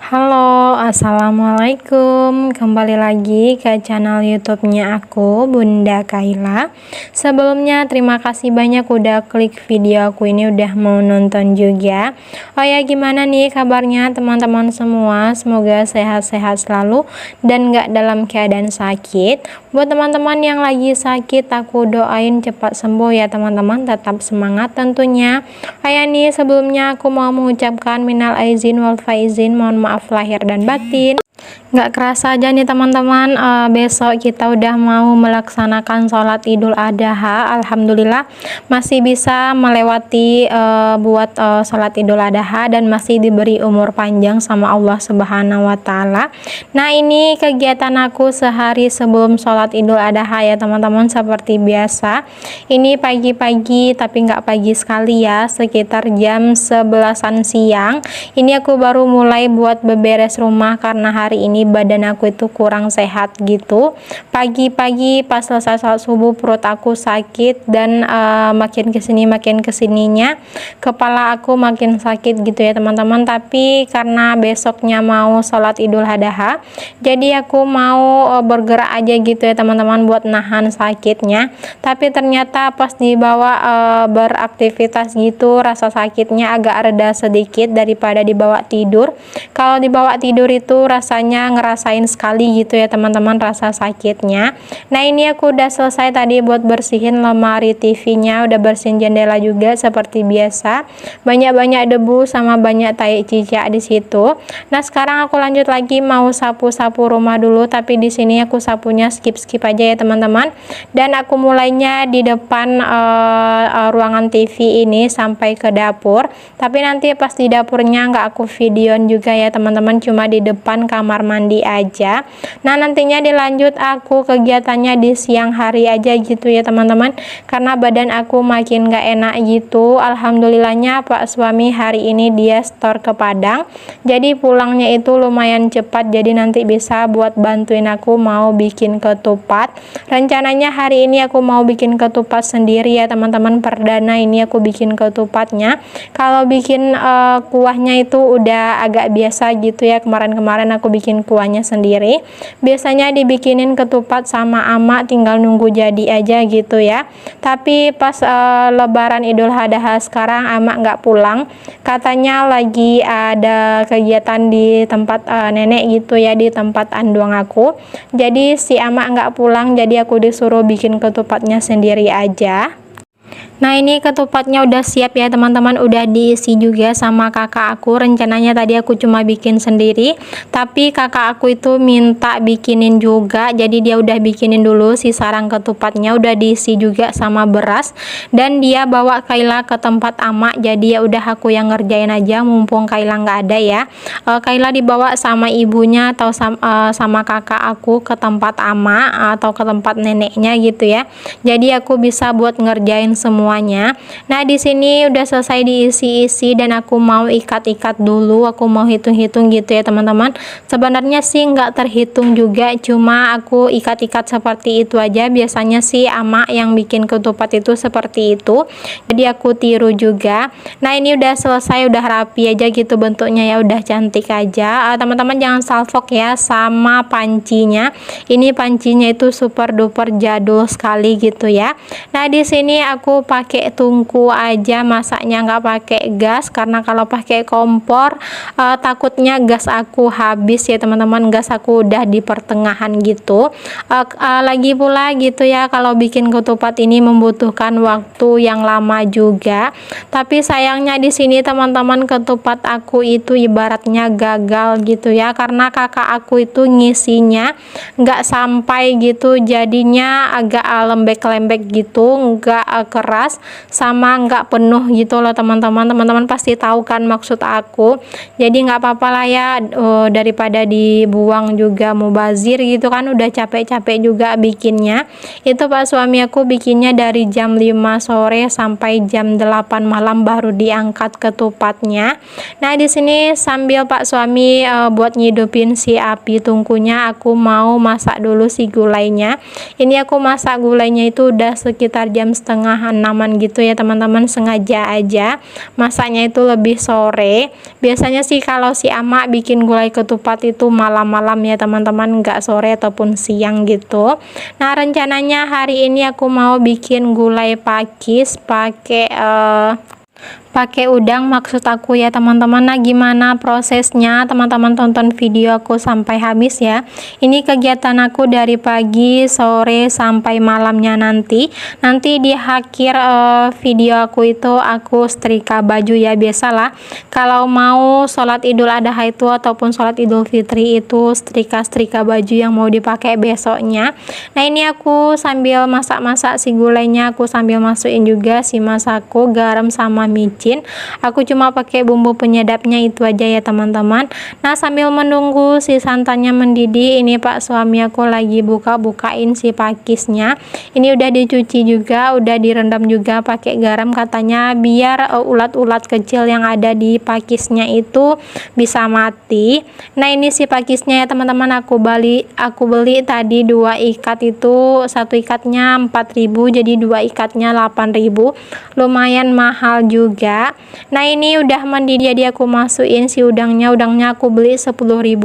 Halo, assalamualaikum. Kembali lagi ke channel YouTube-nya aku, Bunda Kaila. Sebelumnya terima kasih banyak udah klik video aku ini, udah mau nonton juga. Oh ya, gimana nih kabarnya teman-teman semua? Semoga sehat-sehat selalu dan gak dalam keadaan sakit. Buat teman-teman yang lagi sakit, aku doain cepat sembuh ya teman-teman. Tetap semangat tentunya. Oh ya nih, sebelumnya aku mau mengucapkan minal aizin wal faizin, mohon maaf lahir dan batin. Nggak kerasa aja nih teman-teman, besok kita udah mau melaksanakan sholat Idul Adha. Alhamdulillah masih bisa melewati buat sholat Idul Adha dan masih diberi umur panjang sama Allah Subhanahu wa Ta'ala. Nah, ini kegiatan aku sehari sebelum sholat Idul Adha ya teman-teman. Seperti biasa, ini pagi-pagi tapi nggak pagi sekali ya, sekitar jam 11-an siang. Ini aku baru mulai buat beberes rumah karena hari ini badan aku itu kurang sehat gitu. Pagi-pagi pas selesai sholat subuh perut aku sakit dan makin kesininya kepala aku makin sakit gitu ya teman-teman. Tapi karena besoknya mau sholat Idul Adha, jadi aku mau bergerak aja gitu ya teman-teman buat nahan sakitnya. Tapi ternyata pas dibawa beraktivitas gitu, rasa sakitnya agak reda sedikit daripada dibawa tidur. Kalau dibawa tidur itu rasanya ngerasain sekali gitu ya teman-teman rasa sakitnya. Nah, ini aku udah selesai tadi buat bersihin lemari TV-nya, udah bersihin jendela juga seperti biasa. Banyak-banyak debu sama banyak tai cicak di situ. Nah, sekarang aku lanjut lagi mau sapu-sapu rumah dulu, tapi di sini aku sapunya skip aja ya teman-teman. Dan aku mulainya di depan ruangan TV ini sampai ke dapur. Tapi nanti pas di dapurnya nggak aku videoin juga ya teman-teman, cuma di depan kamar mandi aja. Nah, nantinya dilanjut aku kegiatannya di siang hari aja gitu ya teman-teman, karena badan aku makin gak enak gitu. Alhamdulillahnya Pak suami hari ini dia store ke Padang, jadi pulangnya itu lumayan cepat, jadi nanti bisa buat bantuin aku mau bikin ketupat. Rencananya hari ini aku mau bikin ketupat sendiri ya teman-teman, perdana ini aku bikin ketupatnya. Kalau bikin kuahnya itu udah agak biasa gitu ya, kemarin aku bikin kuahnya sendiri. Biasanya dibikinin ketupat sama ama, tinggal nunggu jadi aja gitu ya. Tapi pas lebaran Idul Adha sekarang ama nggak pulang, katanya lagi ada kegiatan di tempat nenek gitu ya, di tempat anduang aku. Jadi si ama nggak pulang, jadi aku disuruh bikin ketupatnya sendiri aja. Nah, ini ketupatnya udah siap ya teman-teman, udah diisi juga sama kakak aku. Rencananya tadi aku cuma bikin sendiri, tapi kakak aku itu minta bikinin juga, jadi dia udah bikinin dulu si sarang ketupatnya, udah diisi juga sama beras. Dan dia bawa Kaila ke tempat ama, jadi ya udah aku yang ngerjain aja mumpung Kaila nggak ada ya. Kaila dibawa sama ibunya atau sama kakak aku ke tempat ama atau ke tempat neneknya gitu ya. Jadi aku bisa buat ngerjain semuanya. Nah, di sini udah selesai diisi-isi dan aku mau ikat-ikat dulu, aku mau hitung-hitung gitu ya teman-teman. Sebenarnya sih nggak terhitung juga, cuma aku ikat-ikat seperti itu aja. Biasanya sih ama yang bikin ketupat itu seperti itu, jadi aku tiru juga. Nah, ini udah selesai, udah rapi aja gitu bentuknya ya, udah cantik aja. Teman-teman jangan salfok ya sama pancinya. Ini pancinya itu super duper jadul sekali gitu ya. Nah, di sini aku pakai tungku aja masaknya, nggak pakai gas, karena kalau pakai kompor takutnya gas aku habis ya teman-teman. Gas aku udah di pertengahan gitu. Lagi pula gitu ya, kalau bikin ketupat ini membutuhkan waktu yang lama juga. Tapi sayangnya di sini teman-teman, ketupat aku itu ibaratnya gagal gitu ya, karena kakak aku itu ngisinya nggak sampai gitu, jadinya agak lembek-lembek gitu, nggak keras. pas sama nggak penuh gitu loh teman-teman. Teman-teman pasti tahu kan maksud aku. Jadi nggak apa-apa lah ya, daripada dibuang juga mubazir gitu kan, udah capek-capek juga bikinnya. Itu Pak suami aku bikinnya dari jam 5 sore sampai jam 8 malam baru diangkat ketupatnya. Nah di sini sambil Pak suami buat ngidupin si api tungkunya, aku mau masak dulu si gulainya. Ini aku masak gulainya itu udah sekitar jam setengah 6-an gitu ya teman-teman, sengaja aja masaknya itu lebih sore. Biasanya sih kalau si ama bikin gulai ketupat itu malam-malam ya teman-teman, nggak sore ataupun siang gitu. Nah rencananya hari ini aku mau bikin gulai pakis pakai udang maksud aku ya teman-teman. Nah gimana prosesnya, teman-teman tonton video aku sampai habis ya. Ini kegiatan aku dari pagi, sore sampai malamnya. Nanti di akhir video aku itu aku setrika baju ya. Biasalah kalau mau sholat Idul Adha itu ataupun sholat Idul Fitri itu setrika baju yang mau dipakai besoknya. Nah ini aku sambil masak-masak si gulainya, aku sambil masukin juga si masakku, garam sama micin. Aku cuma pakai bumbu penyedapnya itu aja ya teman-teman. Nah sambil menunggu si santannya mendidih, ini Pak suami aku lagi buka-bukain si pakisnya. Ini udah dicuci juga, udah direndam juga pakai garam, katanya biar ulat-ulat kecil yang ada di pakisnya itu bisa mati. Nah ini si pakisnya ya teman-teman, aku beli tadi 2 ikat itu, satu ikatnya 4.000 jadi 2 ikatnya 8.000, lumayan mahal juga. Nah ini udah mendidih, jadi aku masukin si udangnya aku beli 10.000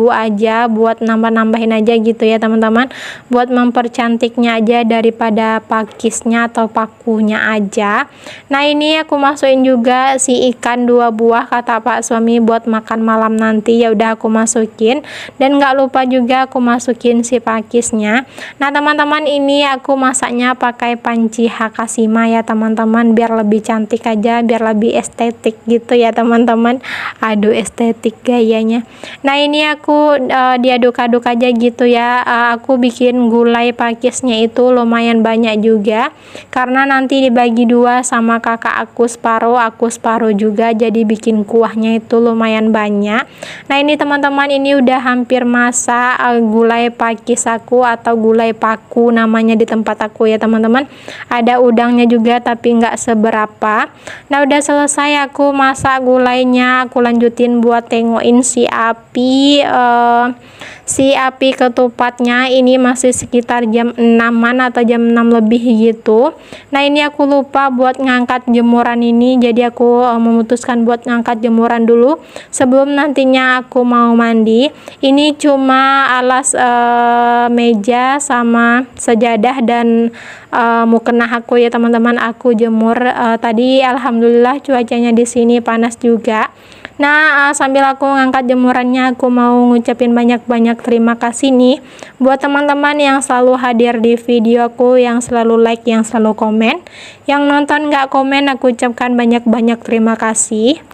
aja buat nambah-nambahin aja gitu ya teman-teman, buat mempercantiknya aja daripada pakisnya atau pakunya aja. Nah ini aku masukin juga si ikan 2 buah kata Pak suami buat makan malam nanti, ya udah aku masukin. Dan nggak lupa juga aku masukin si pakisnya. Nah teman-teman ini aku masaknya pakai panci Hakashima ya teman-teman, biar lebih cantik aja, biar lebih estetik gitu ya teman-teman. Aduh estetik gayanya. Nah ini aku diaduk-aduk aja gitu ya. Aku bikin gulai pakisnya itu lumayan banyak juga, karena nanti dibagi 2 sama kakak aku separuh juga, jadi bikin kuahnya itu lumayan banyak. Nah ini teman-teman, ini udah hampir masak gulai pakis aku atau gulai paku namanya di tempat aku ya teman-teman. Ada udangnya juga tapi nggak seberapa. Nah udah selesai aku masak gulainya, aku lanjutin buat tengokin si api ketupatnya. Ini masih sekitar jam 6-an atau jam 6 lebih gitu. Nah ini aku lupa buat ngangkat jemuran ini, jadi aku memutuskan buat ngangkat jemuran dulu sebelum nantinya aku mau mandi. Ini cuma alas meja sama sejadah dan mukena aku ya teman-teman, aku jemur tadi. Alhamdulillah cuacanya di sini panas juga. Nah sambil aku ngangkat jemurannya, aku mau ngucapin banyak-banyak terima kasih nih buat teman-teman yang selalu hadir di videoku, yang selalu like, yang selalu komen. Yang nonton nggak komen, aku ucapkan banyak-banyak terima kasih.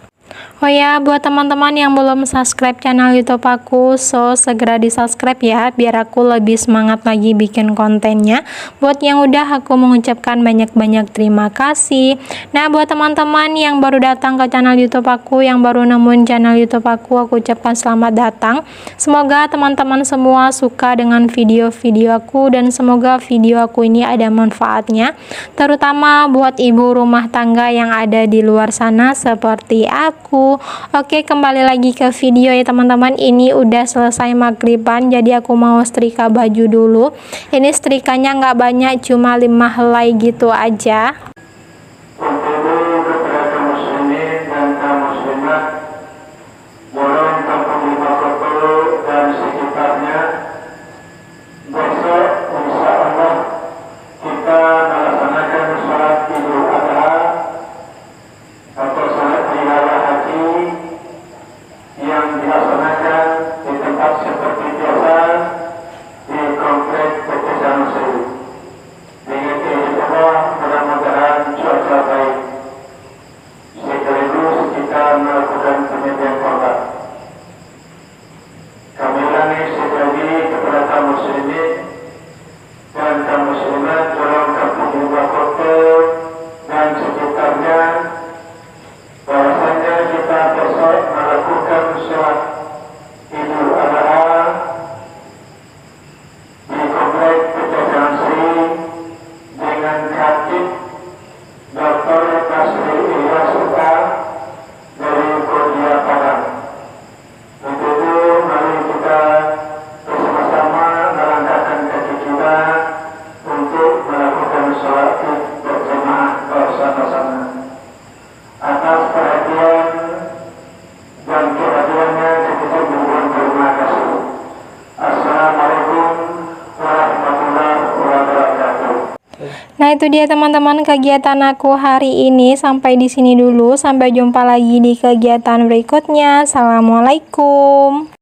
Oh ya, buat teman-teman yang belum subscribe channel YouTube aku, so segera di subscribe ya, biar aku lebih semangat lagi bikin kontennya. Buat yang udah, aku mengucapkan banyak-banyak terima kasih. Nah buat teman-teman yang baru datang ke channel YouTube aku, yang baru nemuin channel YouTube aku ucapkan selamat datang. Semoga teman-teman semua suka dengan video-video aku, dan semoga video aku ini ada manfaatnya, terutama buat ibu rumah tangga yang ada di luar sana seperti aku. Oke, kembali lagi ke video ya teman-teman. Ini udah selesai maghriban, jadi aku mau setrika baju dulu. Ini setrikanya nggak banyak, cuma 5 helai gitu aja. Dengan izin Allah, mudah-mudahan keluarga bahwasanya kita besok melakukan sholat Idul Adha di Komplek Pejagansi dengan khatib Dr. Kasri Ilyasuka dari Kodia Padang. Untuk itu mari kita bersama-sama melangkahkan kaki kita untuk melakukan sholat Id berjamaah bersama-sama. Atas perhatian dan kehadirannya kita mohon terima kasih. Assalamualaikum warahmatullahi wabarakatuh. Nah, itu dia teman-teman kegiatan aku hari ini. Sampai di sini dulu. Sampai jumpa lagi di kegiatan berikutnya. Assalamualaikum.